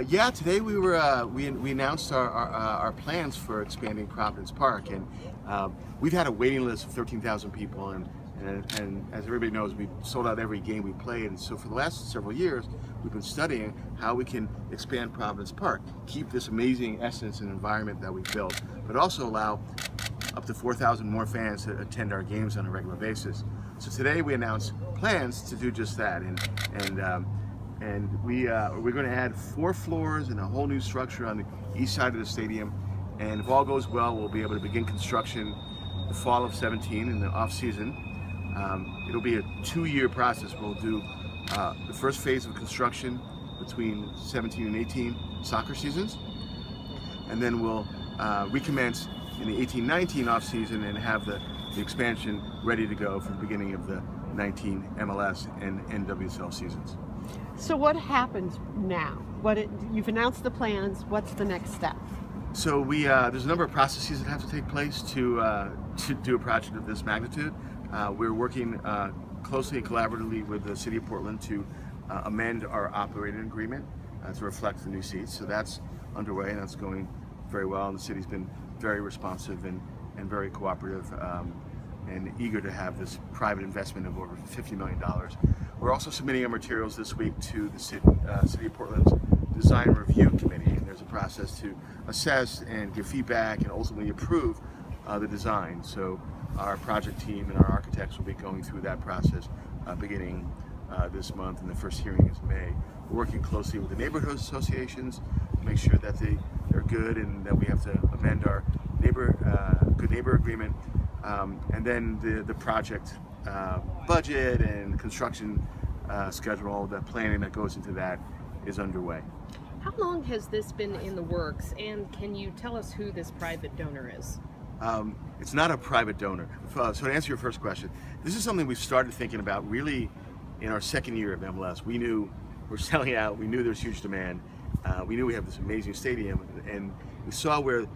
Yeah, today we announced our plans for expanding Providence Park, and we've had a waiting list of 13,000 people, and as everybody knows, we've sold out every game we played, and so for the last several years, we've been studying how we can expand Providence Park, keep this amazing essence and environment that we built, but also allow up to 4,000 more fans to attend our games on a regular basis. So today we announced plans to do just that, and we're going to add 4 floors and a whole new structure on the east side of the stadium. And if all goes well, we'll be able to begin construction the fall of 17 in the off season. It'll be a 2-year process. We'll do the first phase of construction between 17 and 18 soccer seasons, and then we'll recommence in the 18-19 off season and have the expansion ready to go for the beginning of the 19 MLS and NWSL seasons. So what happens now? You've announced the plans. What's the next step? So there's a number of processes that have to take place to do a project of this magnitude. We're working closely and collaboratively with the City of Portland to amend our operating agreement to reflect the new seats. So that's underway, and that's going very well. And the city's been very responsive and very cooperative and eager to have this private investment of over $50 million. We're also submitting our materials this week to the City of Portland's Design Review Committee, and there's a process to assess and give feedback and ultimately approve the design. So our project team and our architects will be going through that process beginning this month, and the first hearing is May. We're working closely with the neighborhood associations to make sure that they're good and that we have to amend our good neighbor agreement. And then the project budget and construction schedule, all the planning that goes into that is underway. How long has this been in the works, and can you tell us who this private donor is? It's not a private donor. So to answer your first question, this is something we've started thinking about really in our second year of MLS. We knew we're selling out, we knew there's huge demand, we knew we have this amazing stadium, and we saw where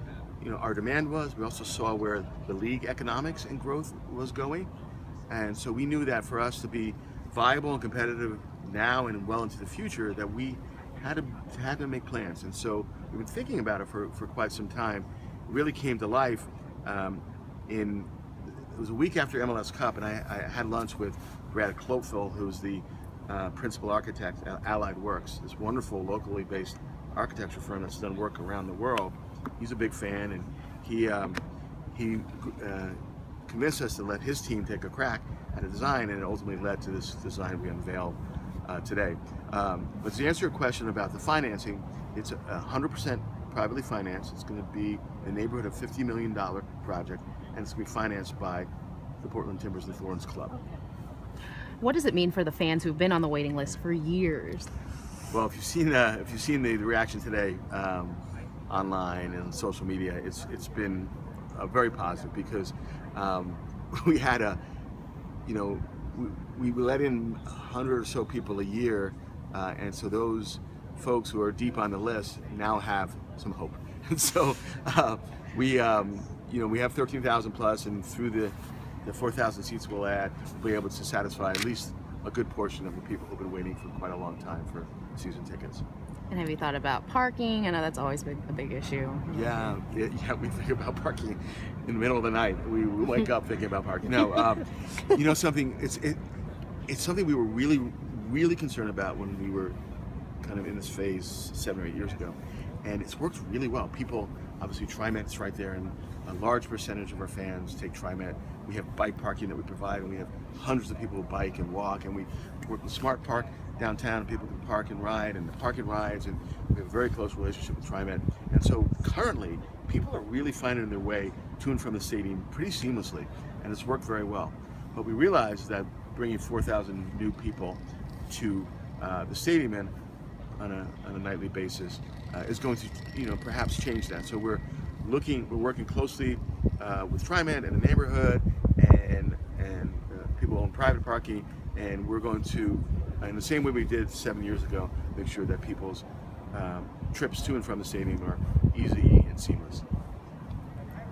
our demand was. We also saw where the league economics and growth was going, and so we knew that for us to be viable and competitive now and well into the future, that we had to make plans. And so we've been thinking about it for quite some time. It really came to life it was a week after MLS Cup, and I had lunch with Brad Clopeville, who's the principal architect at Allied Works, this wonderful locally based architecture firm that's done work around the world. He's a big fan, and he convinced us to let his team take a crack at a design, and it ultimately led to this design we unveiled today. But to answer your question about the financing, it's 100% privately financed. It's going to be in the neighborhood of $50 million project, and it's going to be financed by the Portland Timbers and Florence Club. Okay. What does it mean for the fans who've been on the waiting list for years? Well, if you've seen the reaction today online and social media, it's been very positive, because we had we let in 100 or so people a year, and so those folks who are deep on the list now have some hope. And so we have 13,000 plus, and through the 4,000 seats we'll add, we'll be able to satisfy at least a good portion of the people who've been waiting for quite a long time for season tickets. And have you thought about parking? I know that's always been a big issue. Yeah, we think about parking in the middle of the night. We wake up thinking about parking. No, something. It's something we were really concerned about when we were kind of in this phase 7 or 8 years ago, and it's worked really well. People, obviously, TriMet's right there, and a large percentage of our fans take TriMet. We have bike parking that we provide, and we have hundreds of people who bike and walk, and we work with Smart Park downtown, and people can park and ride, and the parking rides, and we have a very close relationship with TriMet. And so currently, people are really finding their way to and from the stadium pretty seamlessly, and it's worked very well. But we realized that bringing 4,000 new people to the stadium on a nightly basis is going to perhaps change that. So we're working closely with TriMet and the neighborhood and people on private parking, and we're going to, in the same way we did 7 years ago, make sure that people's trips to and from the stadium are easy and seamless.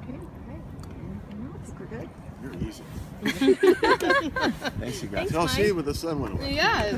Okay, great. Anything else? We're good. You're easy. Thanks, you guys. Thanks, I'll see you Mike. when the sun went away. Yeah.